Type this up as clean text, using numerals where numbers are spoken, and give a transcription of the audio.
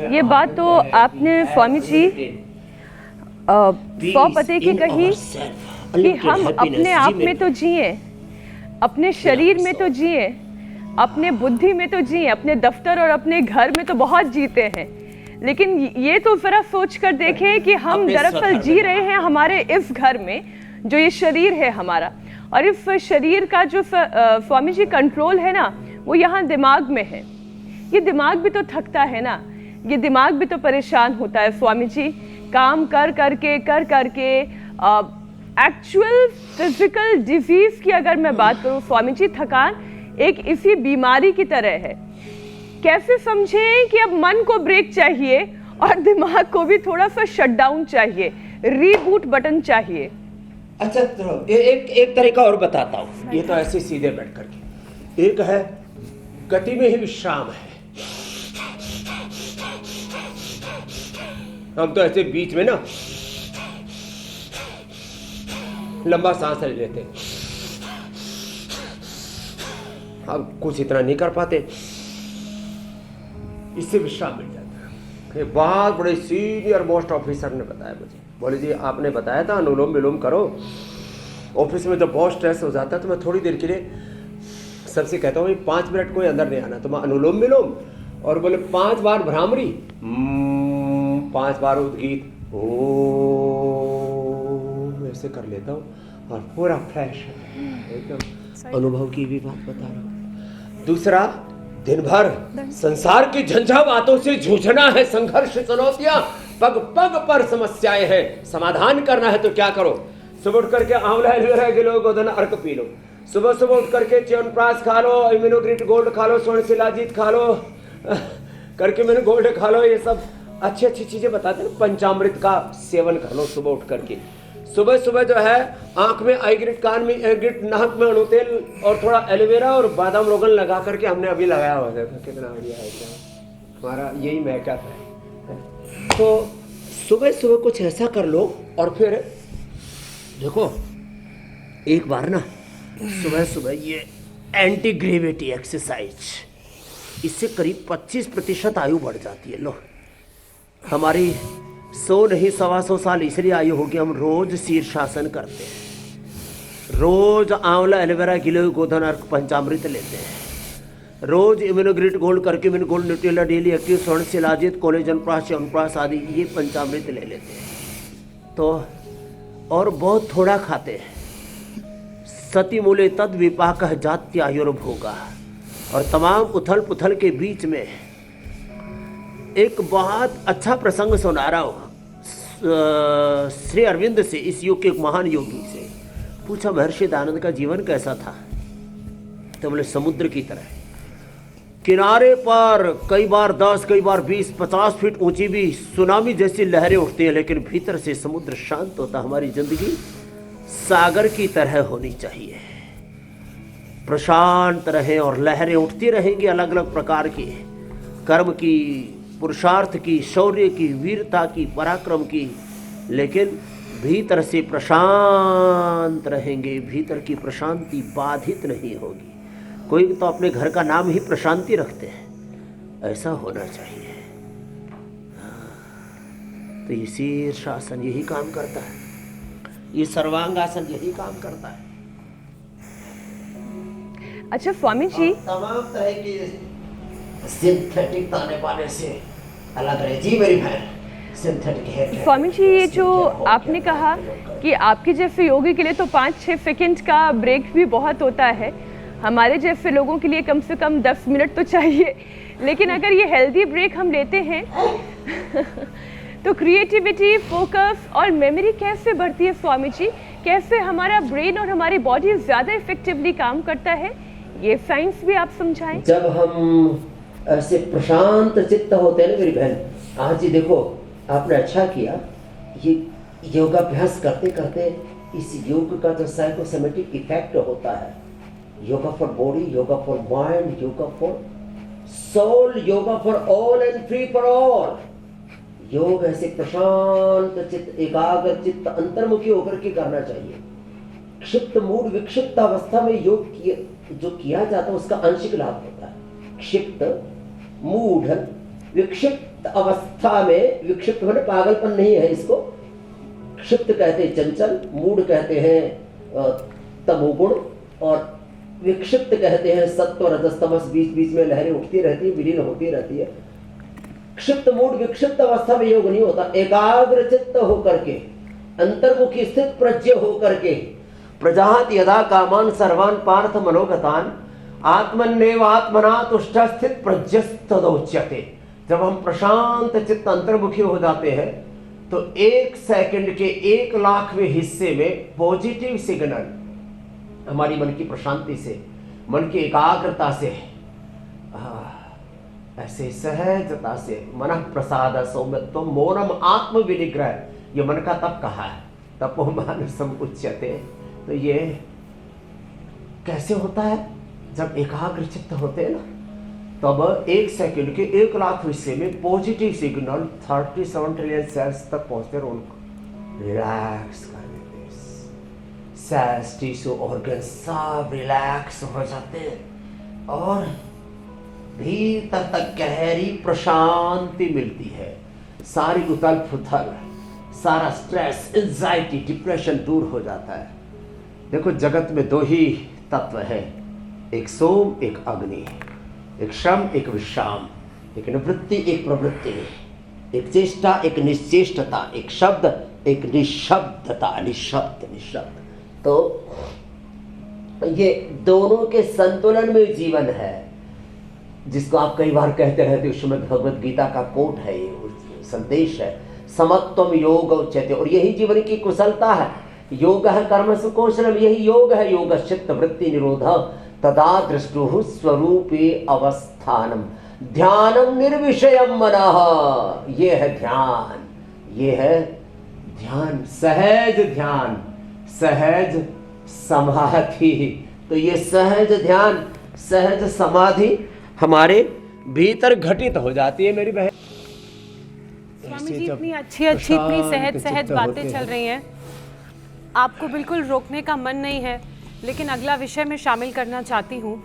ये बात तो आपने स्वामी जी 100 पते की कही कि हम अपने आप में तो जिए, अपने शरीर में तो जिए, अपने बुद्धि में तो जिए, अपने दफ्तर और अपने घर में तो बहुत जीते हैं, लेकिन ये तो जरा सोच कर देखें कि हम दरअसल जी रहे हैं हमारे इस घर में, जो ये शरीर है हमारा, और इस शरीर का जो स्वामी जी कंट्रोल है ना, वो यहाँ दिमाग में है। ये दिमाग भी तो थकता है ना, ये दिमाग भी तो परेशान होता है स्वामी जी, काम कर करके एक्चुअल फिजिकल डिजीज की अगर मैं बात करूं स्वामी जी, थकान एक इसी बीमारी की तरह है। कैसे समझें कि अब मन को ब्रेक चाहिए और दिमाग को भी थोड़ा सा शटडाउन चाहिए, रीबूट बटन चाहिए। अच्छा तो एक तरीका और बताता हूँ, ये तो ऐसे सीधे बैठ करके, एक है गति में ही विश्राम है। हम तो ऐसे बीच में ना लंबा सांस ले लेते, अब कुछ इतना नहीं कर पाते, इससे विश्राम मिल जाता है। एक बहुत बड़े सीनियर मोस्ट ऑफिसर ने बताया मुझे, बोले जी आपने बताया था अनुलोम विलोम करो, ऑफिस में जब बहुत स्ट्रेस हो जाता है तो मैं थोड़ी देर के लिए सबसे कहता हूँ 5 मिनट कोई अंदर नहीं आना, तो मैं अनुलोम विलोम और बोले 5 बार भ्रामरी, 5 बार उद्गीत, ऐसे कर लेता हूँ और पूरा फ्रेश एकदम अनुभव की भी बात बता रहा हूँ। दूसरा, दिन भर संसार की झंझावातों से जूझना है, संघर्ष चुनौतियां, पग पग पर समस्याएं हैं, समाधान करना है तो क्या करो, सुबह उठ करके आंवला एलोवेरा गिलो गोधन अर्क पी लो, सुबह सुबह उठ करके च्यवनप्राश खा लो, इम्यूनोग्रिट गोल्ड खा लो, स्वर्ण शिलाजीत खा लो, करके मैंने गोल्ड खा लो, ये सब अच्छी अच्छी चीजें बताते हैं। पंचामृत का सेवन कर लो सुबह उठ करके, सुबह सुबह जो है आंख में आई ग्रिट, कान में आई ग्रिट, नाक में अणुतेल और थोड़ा एलोवेरा और बादाम रोगन लगा करके हमने अभी लगाया हुआ है, कितना बढ़िया है क्या, हमारा यही महका है। तो सुबह सुबह कुछ ऐसा कर लो और फिर देखो एक बार ना सुबह सुबह ये एंटी ग्रेविटी एक्सरसाइज, इससे करीब 25% आयु बढ़ जाती है। लो हमारी 100 नहीं 125 साल इसलिए आयु होगी, हम रोज शीर्षासन करते हैं, रोज आंवला एलोवेरा गिलोय गोधन अर्क पंचामृत लेते हैं, रोज इम्यूनोग्रिट गोल्ड करके immune gold Nutrela daily active स्वर्ण शिलाजित कोलेजन प्राश च्यवनप्राश आदि ये पंचामृत ले लेते हैं। तो और बहुत थोड़ा खाते हैं, सती मूले तद विपाक जात्य आयुर्भोगा। और तमाम उथल पुथल के बीच में एक बहुत अच्छा प्रसंग सुना रहा हूँ श्री अरविंद से, इस युग के एक महान योगी से। पूछा महर्षि दयानंद का जीवन कैसा था, तो बोले समुद्र की तरह, किनारे पर कई बार 10 कई बार 20 50 फीट ऊंची भी सुनामी जैसी लहरें उठती हैं, लेकिन भीतर से समुद्र शांत होता। हमारी जिंदगी सागर की तरह होनी चाहिए, प्रशांत रहे और लहरें उठती रहेंगी अलग अलग प्रकार की, कर्म की, पुरुषार्थ की, शौर्य की, वीरता की, पराक्रम की, लेकिन भीतर से प्रशांत रहेंगे, भीतर की प्रशांति बाधित नहीं होगी। कोई तो अपने घर का नाम ही प्रशांति रखते हैं, ऐसा होना चाहिए। तो ये शीर्षासन यही काम करता है, ये सर्वांगासन यही काम करता है। अच्छा स्वामी जी, तमाम तरह की सिंथेटिक ताने बाने से अलग रहे जी मेरी बहन, सिंथेटिक हेयर। स्वामी जी ये जो आपने कहा कि आपके जैसे योगी के लिए तो 5-6 सेकंड का ब्रेक भी बहुत होता है, हमारे जैसे लोगों के लिए कम से कम 10 मिनट तो चाहिए, लेकिन अगर ये हेल्दी ब्रेक हम लेते हैं तो क्रिएटिविटी, फोकस और मेमोरी कैसे बढ़ती है स्वामी जी, कैसे हमारा ब्रेन और हमारी बॉडी ज़्यादा इफेक्टिवली काम करता है, ये साइंस भी आप समझाएं। जब हम ऐसे प्रशांत चित्त होते हैं ना मेरी बहन, आज ही देखो आपने अच्छा किया, ये योगाभ्यास करते करते इस योग का जो साइकोसोमेटिक इफेक्ट होता है, yoga for body, yoga for mind, yoga for soul, yoga for all and free for all. योग ऐसे प्रशांत चित्त, एकाग्र चित्त, अंतर्मुखी होकर के करना चाहिए। क्षिप्त मूड विक्षिप्त अवस्था में योग जो किया जाता है उसका आंशिक लाभ होता है। क्षिप्त मूड विक्षिप्त क्षिप्त अवस्था में, विक्षिप्त होने पागलपन नहीं है इसको, क्षिप्त कहते हैं चंचल, मूड कहते हैं तमोगुण, और विक्षिप्त कहते हैं सत्व रजस तमस, बीच बीच में लहरें उठती रहती है, विलीन होती रहती है। क्षिप्त मूड विक्षिप्त अवस्था में योग नहीं होता। एकाग्र चित्त होकर के, अंतर्मुखी स्थित प्रज्ञ होकर के, प्रजात यदा कामान सर्वान पार्थ मनोगतान आत्मन्नेव आत्मना तुष्ट स्थित प्रज्ञस्तदोच्यते। जब हम प्रशांत चित्त अंतर्मुखी हो जाते हैं तो 1 सेकंड के 1,00,000वें हिस्से में पॉजिटिव सिग्नल हमारी मन की प्रशांति से, मन की एकाग्रता से, ऐसे सहजता से, मन प्रसाद सौम्यत्व मौनम आत्म विनिग्रह, ये मन का तप कहा है, तपो मानसम उच्यते। तो ये कैसे होता है? जब एकाग्र चित्त होते हैं ना, तब 1 सेकंड के 1,00,000 हिस्से में पॉजिटिव सिग्नल 37 ट्रिलियन सेल्स तक पहुंचते हैं, उनको रिलैक्स कर देते हैं। सेल्स, टिश्यू, ऑर्गन सब रिलैक्स हो जाते हैं और भीतर तक गहरी प्रशांति मिलती है। सारी उथल पुथल, सारा स्ट्रेस, एंजाइटी, डिप्रेशन दूर हो जाता है। देखो जगत में 2 ही तत्व है, एक सोम, एक अग्नि, एक श्रम, एक विश्राम, एक निवृत्ति, एक प्रवृत्ति, एक चेष्टा, एक निश्चेष्टता, एक शब्द, एक निशब्दता, निशब्द। तो ये दोनों के संतुलन में जीवन है, जिसको आप कई बार कहते रहते हो। श्रीमद् भगवद गीता का कोट है, ये संदेश है, समत्वम योग उच्यते। और यही जीवन की कुशलता है। योग है कर्मसु कौशलम, यही योग है। योग चित्त वृत्ति निरोध तदा दृष्टु स्वरूपे अवस्थानम ध्यानम निर्विषयम मनः। ये है ध्यान, ये है ध्यान, सहज ध्यान, सहज समाधि। तो ये सहज ध्यान, सहज समाधि हमारे भीतर घटित हो जाती है मेरी बहन। स्वामी जी इतनी अच्छी इतनी सहज बातें चल रही हैं, आपको बिल्कुल रोकने का मन नहीं है, लेकिन अगला विषय मैं शामिल करना चाहती हूँ।